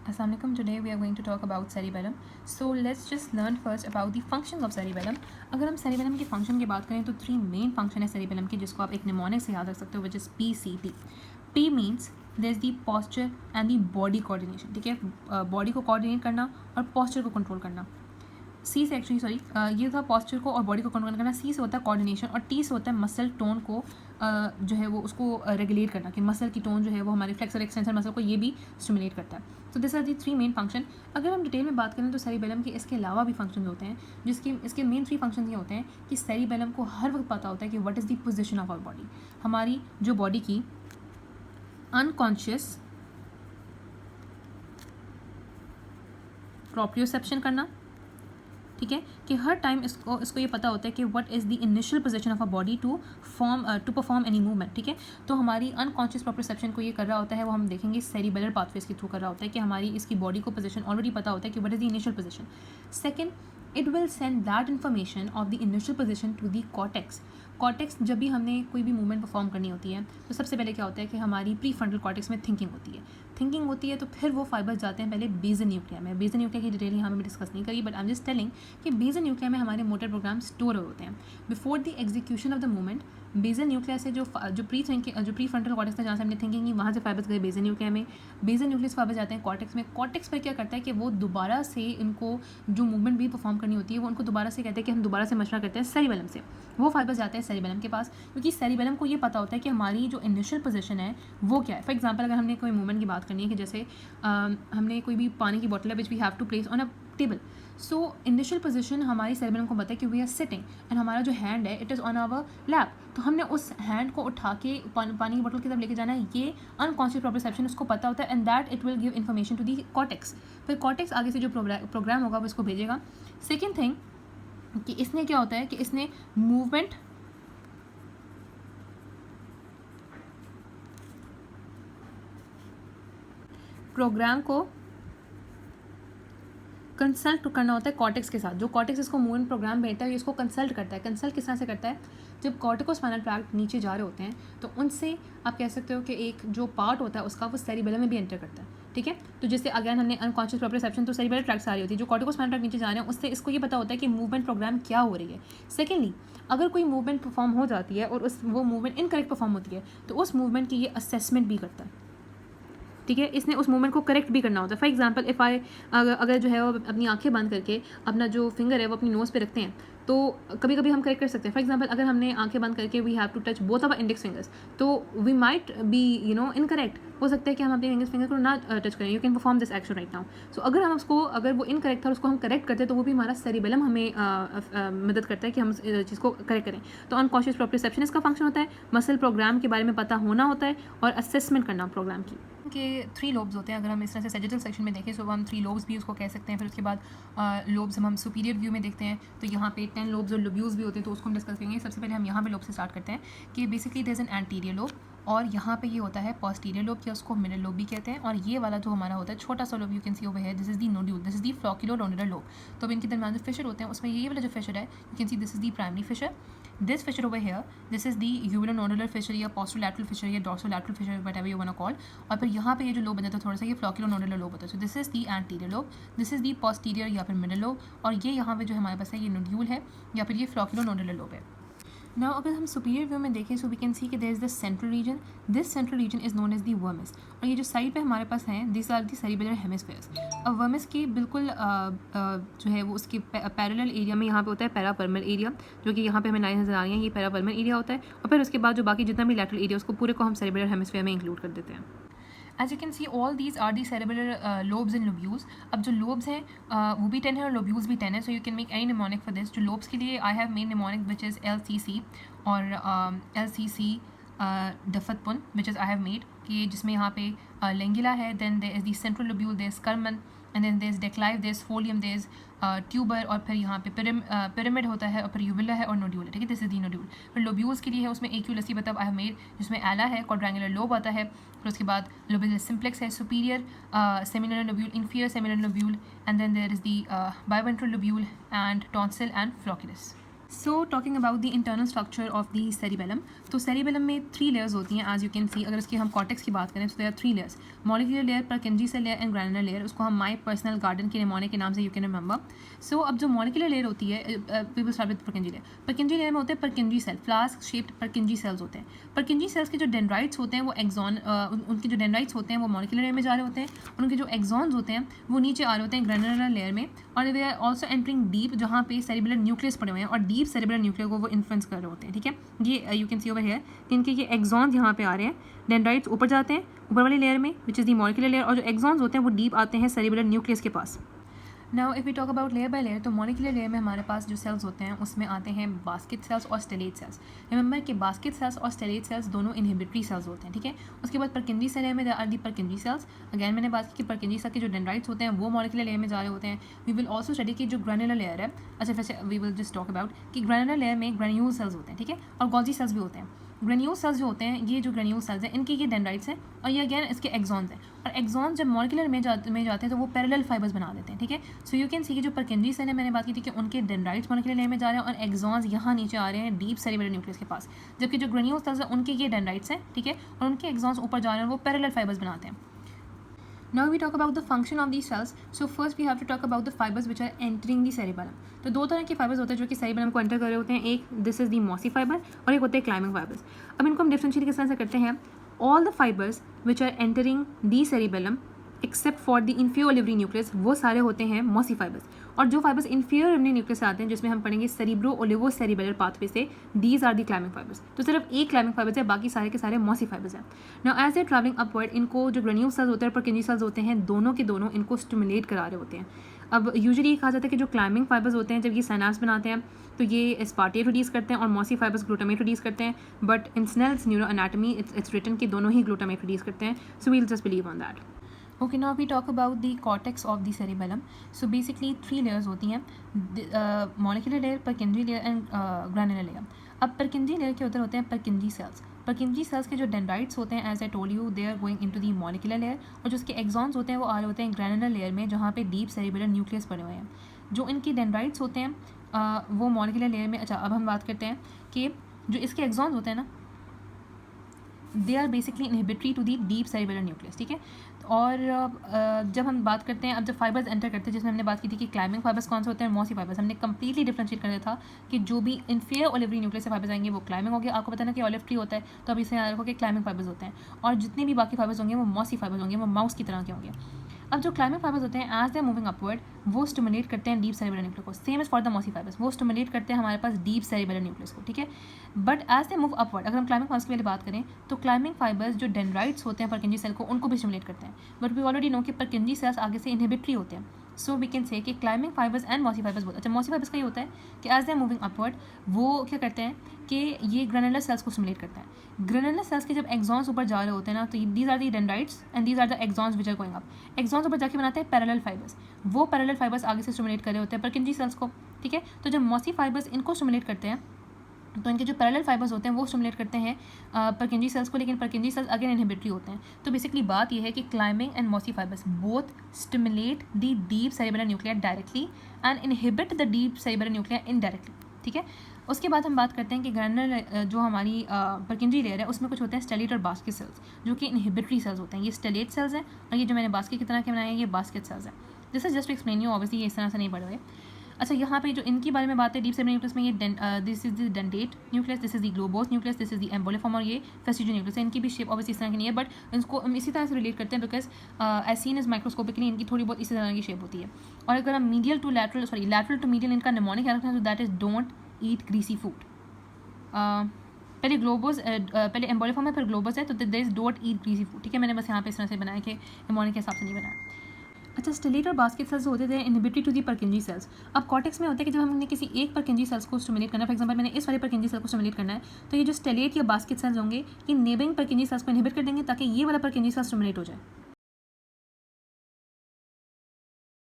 Assalamualaikum. Today we are going to talk about cerebellum. So let's just learn first about the functions of cerebellum. अगर हम cerebellum के function की बात करें तो 3 main function है cerebellum के, जिसको आप एक mnemonic से याद रख सकते हो, which is PCT. P means there is the posture and the body coordination. ठीक है, body को coordinate करना और posture को control करना. सी से एक्चुअली ये था पॉस्चर को और बॉडी को कंट्रोल करना. सी से होता है कोऑर्डिनेशन और टी से होता है मसल टोन को जो है वो उसको रेगुलेट करना, कि मसल की टोन जो है वो हमारे फ्लेक्सर एक्सटेंसर मसल को ये भी स्टिमुलेट करता है. So this are the 3 main function. अगर हम डिटेल में बात करें तो सेरिबेलम के इसके अलावा भी फंक्शन होते हैं, इसके मेन 3 फंक्शन ये होते हैं कि सेरिबेलम को हर वक्त पता होता है कि what is the position of our body. हमारी जो बॉडी की अनकॉन्शियस प्रॉप्रियोसेप्शन करना, ठीक है, कि हर टाइम इसको ये पता होता है कि what is the initial position of a body to perform any movement. ठीक है, तो हमारी अनकॉन्शियस प्रोप्रियोसेप्शन को ये कर रहा होता है, वो हम देखेंगे सेरिबेलर पाथवेज के थ्रू कर रहा होता है, कि हमारी इसकी बॉडी को पोजीशन ऑलरेडी पता होता है कि what is the initial position. Second, it will send that information of the initial position to the cortex. Cortex जब भी हमने कोई भी मूवमेंट परफॉर्म करनी होती है तो सबसे पहले क्या होता है कि हमारी प्री फ्रंटल कॉर्टेक्स में थिंकिंग होती है. तो फिर वो फाइबर्स जाते हैं पहले बेसल न्यूक्लिया में. बेसल न्यूक्लिया की डिटेल यहाँ में डिस्कस नहीं करी, but I am just telling कि बेसल न्यूक्लिया में हमारे मोटर प्रोग्राम स्टोर होते हैं. Before the execution of the movement basal nuclei से जो प्री फ्रंटल कॉर्टेक्स था, जहाँ से हमने थिंकिंग की, वहाँ से फाइबर्स गए बेसल न्यूक्लिया में. बेसल न्यूक्लियस फाइबर्स जाते हैं कॉर्टेक्स में. कॉर्टेक्स पर क्या करता है कि वो दोबारा से इनको जो मूवमेंट भी परफॉर्म करनी होती है वो उनको दोबारा से कहते हैं कि हम दोबारा से मशवरा करते हैं सेरिबेलम से. वो फाइबर्स जाते हैं सेरिबेलम के पास, क्योंकि सेरिबेलम को ये पता होता है कि हमारी जो इनिशियल पोजीशन है वो क्या है. फॉर एग्जांपल, अगर हमने कोई मूवमेंट की बात करनी है कि जैसे हमने कोई भी पानी की बॉटल है which we have to place on a table. So initial position हमारी सेरिबेलम को पता है कि वी आर सिटिंग एंड हमारा जो हैंड है it is on our lap. तो हमने उस हैंड को उठा के पानी की बोतल की तरफ लेके जाना है. ये अनकॉन्शियस प्रोप्रियोसेप्शन उसको पता होता है and that it will give information to the cortex. फिर कॉर्टेक्स आगे से जो प्रोग्राम होगा वो इसको भेजेगा. सेकेंड थिंग कि इसने क्या होता है कि इसने मूवमेंट प्रोग्राम को कंसल्ट करना होता है कॉर्टेक्स के साथ. जो कॉर्टेक्स इसको मूवमेंट प्रोग्राम भेजता है, ये इसको कंसल्ट करता है. कंसल्ट किस तरह से करता है? जब कॉर्टिकोस्पाइनल ट्रैक्ट नीचे जा रहे होते हैं तो उनसे आप कह सकते हो कि एक जो पार्ट होता है उसका वो सेरिबेलम में भी एंटर करता है. ठीक है, तो जैसे अगेन हमने अनकॉन्शियस प्रोप्रियोसेप्शन तो सेरिबेलर ट्रैक्ट से आ रही होती है. जो कॉर्टिकोस्पाइनल ट्रैक्ट नीचे जा रहे हैं उससे इसको ये पता होता है कि मूवमेंट प्रोग्राम क्या हो रही है. सेकेंडली, अगर कोई मूवमेंट परफॉर्म हो जाती है और वो मूवमेंट इनकरेक्ट परफॉर्म होती है तो उस मूवमेंट की ये असेसमेंट भी करता है. ठीक है, इसने उस मूवमेंट को करेक्ट भी करना होता है. फॉर एग्जांपल, इफ़ अगर जो है वो अपनी आंखें बंद करके अपना जो फिंगर है वो अपनी नोज़ पे रखते हैं तो कभी कभी हम करेक्ट कर सकते हैं. फॉर एग्जांपल, अगर हमने आंखें बंद करके we have to touch both our index fingers तो वी माइट बी इनकरेक्ट. हो सकता है कि हम अपने इंडेक्स फिंगर को ना टच करें. You can perform this action right now. So अगर हम उसको, अगर वो इनकरेक्ट था उसको हम करेक्ट करते हैं तो वो भी हमारा सेरिबेलम हमें मदद करता है कि हम चीज़ को करेक्ट करें. तो अनकॉन्शियस प्रोप्रियोसेप्शन इसका फंक्शन होता है. मसल प्रोग्राम के बारे में पता होना होता है और असेसमेंट करना प्रोग्राम की. के 3 लोब्स होते हैं. अगर हम इस तरह से सैजिटल सेक्शन में देखें तो हम 3 लोब्स भी उसको कह सकते हैं. फिर उसके बाद लोब्स हम सुपीरियर व्यू में देखते हैं तो यहाँ पे 10 लोब्स और लोब्यूल्स भी होते हैं, तो उसको हम डिस्कस करेंगे. सबसे पहले हम यहाँ पे लोब से स्टार्ट करते हैं कि basically there is an anterior lobe और यहाँ पे ये होता है पोस्टीरियर लोब, या उसको मिडल लोब भी कहते हैं. और ये वाला जो हमारा होता है छोटा सा lobe, you can see over here, this is the nodule, this is the flocculonodular lobe. तो अब इनके दरमियान जो फिशर होते हैं उसमें ये वाला जो फिशर है, you can see this is the primary fissure. This fissure over here, this is the uvulonodular fissure या posterolateral fissure या dorsolateral fissure, whatever you wanna call. और फिर यहाँ पे ये जो लोब बन जाता है थोड़ा सा, ये flocculonodular लोब होता है. So this is the anterior lobe, this is the posterior या फिर middle lobe, और ये यहाँ पे जो हमारे पास है ये नोड्यूल है या फिर ये flocculonodular लोब है. नाउ अगर हम सुपीरियर व्यू में देखें सो वी कैन सी कि there is the central region. This central region is known as the vermis. और ये जो साइड पे हमारे पास हैं this are the cerebellar hemispheres. अब वर्मिस की बिल्कुल जो है वो उसके पैरेलल एरिया में यहाँ पे होता है पैरापर्मल एरिया, जो कि यहाँ पे हमें लाइन नजर आ रही है, ये पैरापर्मल एरिया होता है. और फिर उसके बाद जो बाकी जितना भी लैटरल एरिया उसको पूरे को हम सेरिबेलर हेमिस्फेयर में इंक्लूड कर देते हैं. As you can see, all these are the cerebellar lobes and lobules. अब जो lobes हैं वो भी 10 है और lobules भी 10 है. So you can make any mnemonic for this. जो lobes के लिए I have made mnemonic which is LCC और LCC Daffatpun which is I have made, कि जिसमें यहाँ पे lingula है, then there is the central lobule, there is Karman, and then there is declive, there is folium, there is tuber, और फिर यहाँ पे pyramid होता है और फिर uvula है और nodule है. ठीक है, this is the nodule. फिर lobules के लिए है उसमें AQ लस्सी बताब I have made, जिसमें ala है, quadrangular lobe आता है. फिर उसके बाद lobule simplex है, superior seminal lobule, inferior seminal lobule, and then there is the biventral lobule and tonsil and flocculus. So talking about the internal structure of the cerebellum, तो cerebellum में 3 layers होती हैं एज यू कैन सी। अगर इसकी हम cortex की बात करें तो there are 3 layers, molecular layer, Purkinje cell layer and granular layer. उसको हम माय पर्सनल गार्डन के निमोनिक के नाम से यू कैन रिमेंबर। सो अब जो मॉलिक्यूलर लेयर होती है, we will start with Purkinje layer. Purkinje layer में होते हैं Purkinje cell, flask shaped Purkinje cells होते हैं। परकिंजी सेल्स के जो डेंड्राइट्स होते हैं वो एक्सॉन, उनके जो डेंड्राइट्स होते हैं वो मॉलिक्यूलर लेयर में जा रहे होते हैं, और उनके जो एक्सॉन्स होते हैं वो नीचे आ रहे होते हैं ग्रैनुलर लेयर में, और they are also entering deep, जहाँ पे सेरिबुलर न्यूक्लियस पड़े हुए हैं और डीप सेरिबुलर न्यूक्लियस को वो इन्फ्लुएंस कर रहे होते हैं। ठीक है, ये you can see over here कि इनके ये एक्सॉन्स यहाँ पे आ रहे हैं, डेंड्राइट्स ऊपर जाते हैं ऊपर वाली लेयर में which is the molecular layer, और जो एक्सॉन्स होते हैं वो डीप आते हैं सेरिबुलर न्यूक्लियस के पास। Now if we talk about layer by layer, तो मॉलिक्यूलर लेयर में हमारे पास जो सेल्स होते हैं उसमें आते हैं बास्केट सेल्स और स्टेलेट सेल्स। रिमेंबर कि बास्केट सेल्स और स्टेलेट सेल्स दोनों इनहिबिटरी सेल्स होते हैं। ठीक है, उसके बाद परकिंजी सेल लेयर में are the Purkinje cells. Again मैंने बात की कि परकिंजी सेल के जो डेंड्राइट्स होते हैं वो मॉलिक्यूलर लेयर में जा रहे होते हैं। वी विल ऑल्सो स्टडी कि जो ग्रैनुलर लेयर है, अच्छा वैसे we will just talk about कि ग्रैनुलर लेयर में ग्रेन्यूल सेल्स होते हैं। ठीक है, और गॉल्जी सेल्स भी होते हैं। ग्रेन्यूल सेल्स जो होते हैं, ये जो ग्रेन्यूल सेल्स हैं इनके ये डेंड्राइट्स हैं, और ये अगेन इसके एक्सॉन्स हैं, और एक्सॉन्स जब मॉलिक्यूलर में जाते हैं तो वो पैरेलल फाइबर्स बना देते हैं। ठीक है, सो यू कैन सी कि जो परकिंजी सेल है, मैंने बात की थी कि उनके डेंड्राइट्स मॉलिक्यूलर लेयर में जा रहे हैं और एक्सॉन्स यहाँ नीचे आ रहे हैं डीप सेरिबुलर न्यूक्लियस के पास, जबकि जो ग्रेन्यूल सेल्स हैं उनके ये डेंड्राइट्स हैं। ठीक है, और उनके एक्सॉन्स ऊपर जा रहे हैं और वो पैरेलल फाइबर्स बनाते हैं। Now we talk about the function of these cells. So first we have to talk about the fibers which are entering the cerebellum. तो दो तरह के फाइबर्स होते हैं जो कि सेरिबेलम को एंटर कर रहे होते हैं। एक this is the mossy fibre और एक होते हैं क्लाइमिंग फाइबर्स। अब इनको हम डिफरेंशिएट किस तरह से करते हैं, all the fibres which are entering the cerebellum except for the inferior olivary nucleus, वो सारे होते हैं मॉसी फाइबर्स। और जो फाइबर्स इंफीरियर ओलिवरी न्यूक्लियस से आते हैं, जिसमें हम पढ़ेंगे सेरिब्रो ओलिवो सेरिबेलर पाथवे से, these are the climbing fibres. तो सिर्फ एक क्लाइमिंग फाइबर्स है, बाकी सारे के सारे मॉसी फाइबर्स हैं। Now as a travelling upward, इनको जो ग्रेन्यूल सेल्स होते हैं और परकिंजी सेल्स होते हैं, दोनों के दोनों इनको स्टिमुलेट करा रहे होते हैं। अब यूजुअली कहा जाता है कि जो क्लाइमिंग फाइबर्स होते हैं जब ये साइनाप्स बनाते हैं तो ये एस्पार्टेट रिलीज करते हैं और मॉसी फाइबर्स ग्लूटामेट रिलीज करते हैं, but in Snell's neuro anatomy it's written कि दोनों ही ग्लूटामेट रिलीज करते हैं। So we'll just believe on that. Okay, now we talk about the cortex of the cerebellum. So basically 3 layers होती हैं, molecular layer, Purkinje layer and granular layer. अब Purkinje layer के उधर होते हैं Purkinje cells. Purkinje cells के जो dendrites होते हैं, as I told you, they are going into the molecular layer, और जो उसके एक्सॉन्स होते हैं वो आ रहे होते हैं ग्रैनुलर लेयर में, जहाँ पे डीप सेरिबुलर न्यूक्लियस पड़े हुए हैं। जो इनकी डेंड्राइट्स होते हैं वो मॉलिक्यूलर लेयर में। अच्छा, अब हम बात करते हैं कि जो इसके एक्सॉन्स होते हैं ना, they are basically inhibitory to the deep cerebellar nucleus. ठीक है, और जब हम बात करते हैं, अब जब फाइबर्स एंटर करते हैं, जिसमें हमने बात की थी कि क्लाइमिंग फाइबर्स कौन से होते हैं, मॉसी फाइबर्स, हमने कंप्लीटली डिफरेंशिएट कर दिया था कि जो भी इंफीरियर ओलिवरी न्यूक्लियस से फाइबर्स आएंगे वो क्लाइमिंग हो गया। आपको पता ना कि ऑलिव ट्री होता है, तो अब इसे याद रखो कि क्लाइमिंग फाइबर्स होते हैं, और जितने भी बाकी फाइबर्स होंगे वो मॉसी फाइबर्स होंगे, वो माउस की तरह के होंगे। अब जो क्लाइमिंग फाइबर्स होते हैं, एज दे मूविंग अपवर्ड, वो स्टिमुलेट करते हैं डीप सेरिबुलर न्यूक्लियस को, same as for the mossy fibres, वो स्टिमुलेट करते हैं हमारे पास डीप सेरिबुलर न्यूक्लियस को। ठीक है, but as they move upward, अगर हम क्लाइमिंग फाइबर्स की पहले बात करें तो क्लाइमिंग फाइबर्स जो डेंड्राइट्स होते हैं परकिंजी सेल को, उनको भी स्टिमुलेट करते हैं, बट वी ऑलरेडी नो कि परकिंजी सेल्स आगे से इनहिबिटरी होते हैं। सो वी कैन से कि climbing fibres and mossy fibres बोलते हैं। अच्छा, मॉसी फाइबर्स का ये होता है कि एज दे मूविंग अपवर्ड वो क्या करते हैं कि ये ग्रेनुलर सेल्स को स्टिमुलेट करता है। ग्रेनुलर सेल्स के जब एक्सॉन्स ऊपर जा रहे होते हैं ना, तो these are the dendrites and these are the axons which are going up. Axons ऊपर जाके बनाते हैं पैरेलल फाइबर्स, वो पैरेलल फाइबर्स आगे से स्टिमुलेट कर रहे होते हैं परकिंजी सेल्स को। ठीक है, तो जब मॉसी फाइबर्स इनको स्टिमुलेट करते हैं तो इनके जो पैरेलल फाइबर्स होते हैं वो स्टिमुलेट करते हैं परकिंजी सेल्स को, लेकिन परकिंजी सेल्स अगेन इनहिबिटरी होते हैं। तो बेसिकली बात यह है कि climbing and mossy fibres both stimulate the deep cerebellar nuclear directly and inhibit the deep cerebellar nuclear indirectly. ठीक है, उसके बाद हम बात करते हैं कि ग्रैनुलर जो हमारी परकिंजी लेयर है उसमें कुछ होते हैं स्टेलेट और बास्केट सेल्स, जो कि इनहिबिटरी सेल्स होते हैं। ये स्टेलेट सेल्स हैं, और ये जो मैंने बास्केट की तरह के बनाए हैं ये बास्केट सेल्स हैं। This is just to explain you, obviously ये इस तरह से नहीं पढ़ रहे। अच्छा, यहाँ पे जो इनके बारे में बात है डीप सेरिबुलर न्यूक्लियस में, ये this is the dentate nucleus, this is the globose nucleus, this is the emboliform, और ये फेस्टिजियो न्यूक्लियस है। इनकी भी शेप ऑब्वियसली इस तरह की नहीं है, बट इनको हम इसी तरह से रिलेट करते हैं because as seen is microscopically इनकी थोड़ी बहुत इसी तरह की शेप होती है। और अगर हम medial to lateral to medial इनका निमोनिक क्या रखते हैं, तो that is don't eat greasy food. पहले ग्लोबोस, पहले एम्बोलिफॉर्म है फिर ग्लोबस है, तो there is don't eat greasy food. ठीक है, मैंने बस यहाँ पे इस तरह से बनाया कि निमोनिक के हिसाब से नहीं बनाया। अच्छा, स्टेलेट और बास्केट सेल्स होते थे inhibitory to the Purkinje cells. अब कॉर्टेक्स में होता है कि जब हमने किसी एक परकिंजी सेल्स को स्टिमुलेट करना है, फॉर एग्जांपल मैंने इस वाले परकिंजी सेल को स्टिमुलेट करना है, तो ये जो स्टेलेट या बास्केट सेल्स होंगे ये नेबरिंग परकिंजी सेल्स को इनहिबिट कर देंगे ताकि ये वाला परकिंजी सेल स्टिमुलेट हो जाए।